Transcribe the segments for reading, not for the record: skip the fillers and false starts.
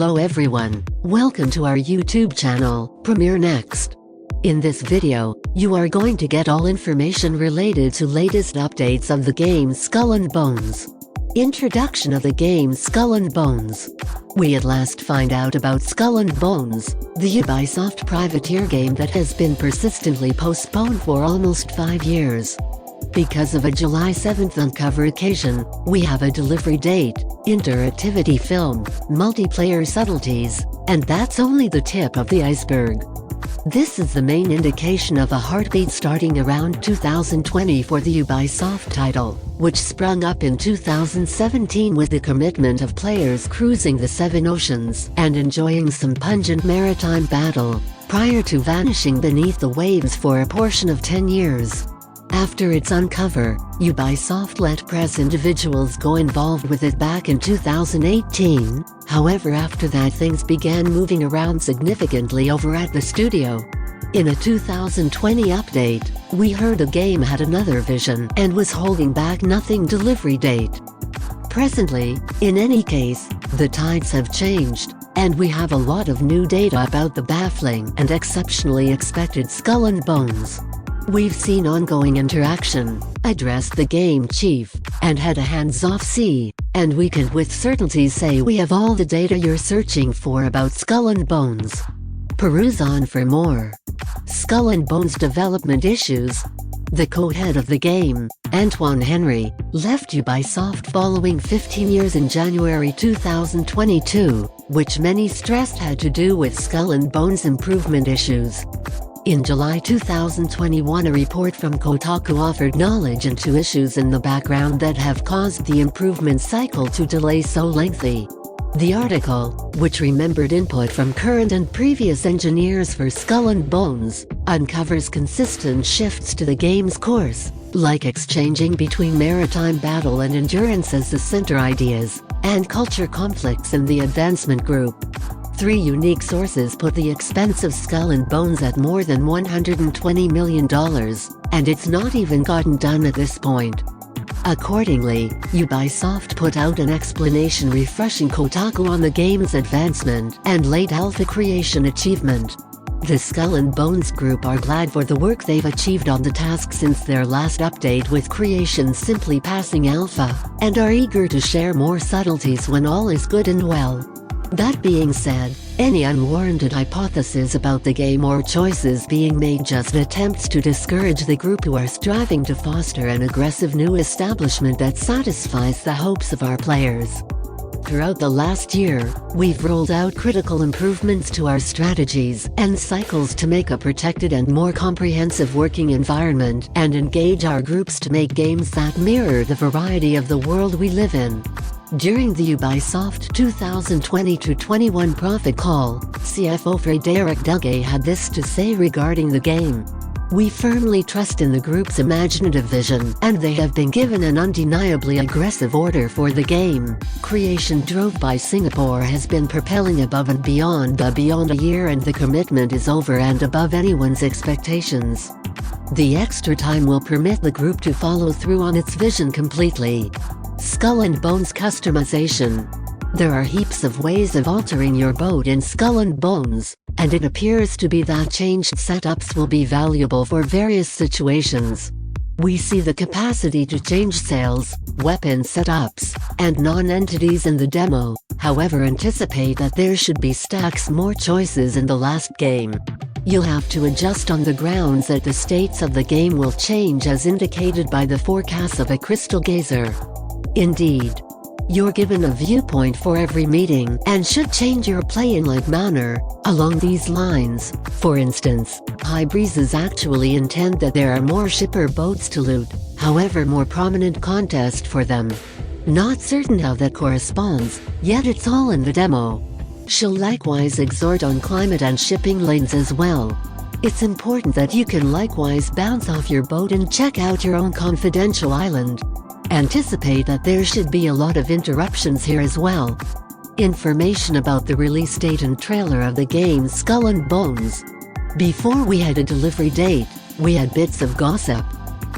Hello everyone, welcome to our YouTube channel, Premiere Next. In this video, you are going to get all information related to latest updates of the game Skull and Bones. Introduction of the game Skull and Bones. We at last find out about Skull and Bones, the Ubisoft privateer game that has been persistently postponed for almost 5 years. Because of a July 7th uncover occasion, we have a delivery date, interactivity film, multiplayer subtleties, and that's only the tip of the iceberg. This is the main indication of a heartbeat starting around 2020 for the Ubisoft title, which sprung up in 2017 with the commitment of players cruising the 7 oceans and enjoying some pungent maritime battle, prior to vanishing beneath the waves for a portion of 10 years. After its uncover, Ubisoft let press individuals go involved with it back in 2018, however after that things began moving around significantly over at the studio. In a 2020 update, we heard the game had another vision and was holding back nothing delivery date. Presently, in any case, the tides have changed, and we have a lot of new data about the baffling and exceptionally expected Skull and Bones. We've seen ongoing interaction, addressed the game chief, and had a hands-off see, and we can with certainty say we have all the data you're searching for about Skull and Bones. Peruse on for more. Skull and Bones development issues. The co-head of the game, Antoine Henry, left Ubisoft following 15 years in January 2022, which many stressed had to do with Skull and Bones improvement issues. In July 2021 a report from Kotaku offered knowledge into issues in the background that have caused the improvement cycle to delay so lengthy. The article, which remembered input from current and previous engineers for Skull and Bones, uncovers consistent shifts to the game's course, like exchanging between maritime battle and endurance as the center ideas, and culture conflicts in the advancement group. 3 unique sources put the expense of Skull and Bones at more than $120 million, and it's not even gotten done at this point. Accordingly, Ubisoft put out an explanation refreshing Kotaku on the game's advancement and late alpha creation achievement. The Skull and Bones group are glad for the work they've achieved on the task since their last update with creation simply passing alpha, and are eager to share more subtleties when all is good and well. That being said, any unwarranted hypotheses about the game or choices being made just attempts to discourage the group who are striving to foster an aggressive new establishment that satisfies the hopes of our players. Throughout the last year, we've rolled out critical improvements to our strategies and cycles to make a protected and more comprehensive working environment and engage our groups to make games that mirror the variety of the world we live in. During the Ubisoft 2020-21 profit call, CFO Frédéric Duguay had this to say regarding the game. We firmly trust in the group's imaginative vision, and they have been given an undeniably aggressive order for the game. Creation drove by Singapore has been propelling above and beyond a year, and the commitment is over and above anyone's expectations. The extra time will permit the group to follow through on its vision completely. Skull and Bones customization. There are heaps of ways of altering your boat in Skull and Bones, and it appears to be that changed setups will be valuable for various situations. We see the capacity to change sails, weapon setups, and non-entities in the demo, however anticipate that there should be stacks more choices in the last game. You'll have to adjust on the grounds that the states of the game will change as indicated by the forecasts of a crystal gazer. Indeed, you're given a viewpoint for every meeting and should change your play in like manner along these lines. For instance, high breezes actually intend that there are more shipper boats to loot, however more prominent contest for them. Not certain how that corresponds, yet it's all in the demo. She'll likewise exhort on climate and shipping lanes as well. It's important that you can likewise bounce off your boat and check out your own confidential island. Anticipate that there should be a lot of interruptions here as well. Information about the release date and trailer of the game Skull and Bones. Before we had a delivery date, we had bits of gossip.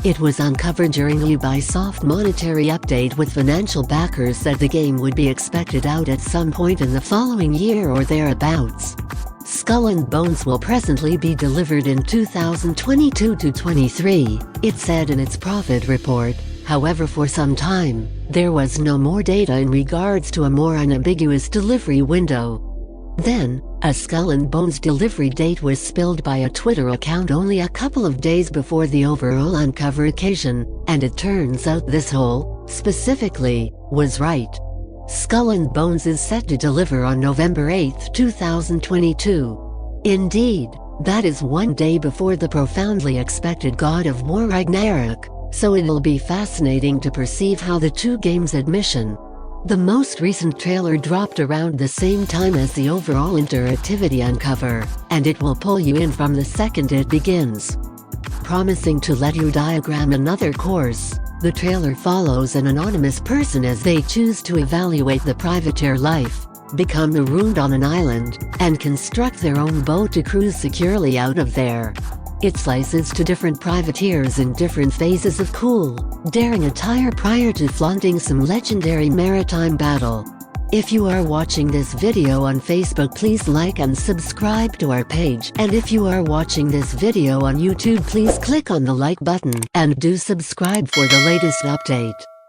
It was uncovered during the Ubisoft monetary update, with financial backers said the game would be expected out at some point in the following year or thereabouts. Skull and Bones will presently be delivered in 2022-23, it said in its profit report. However, for some time, there was no more data in regards to a more unambiguous delivery window. Then, a Skull and Bones delivery date was spilled by a Twitter account only a couple of days before the overall uncover occasion, and it turns out this whole, specifically, was right. Skull and Bones is set to deliver on November 8, 2022. Indeed, that is one day before the profoundly expected God of War Ragnarok, so it'll be fascinating to perceive how the two games' admission. The most recent trailer dropped around the same time as the overall interactivity uncover, and it will pull you in from the second it begins. Promising to let you diagram another course, the trailer follows an anonymous person as they choose to evaluate the privateer life, become marooned on an island, and construct their own boat to cruise securely out of there. It slices to different privateers in different phases of cool, daring attire prior to flaunting some legendary maritime battle. If you are watching this video on Facebook, please like and subscribe to our page, and if you are watching this video on YouTube, please click on the like button and do subscribe for the latest update.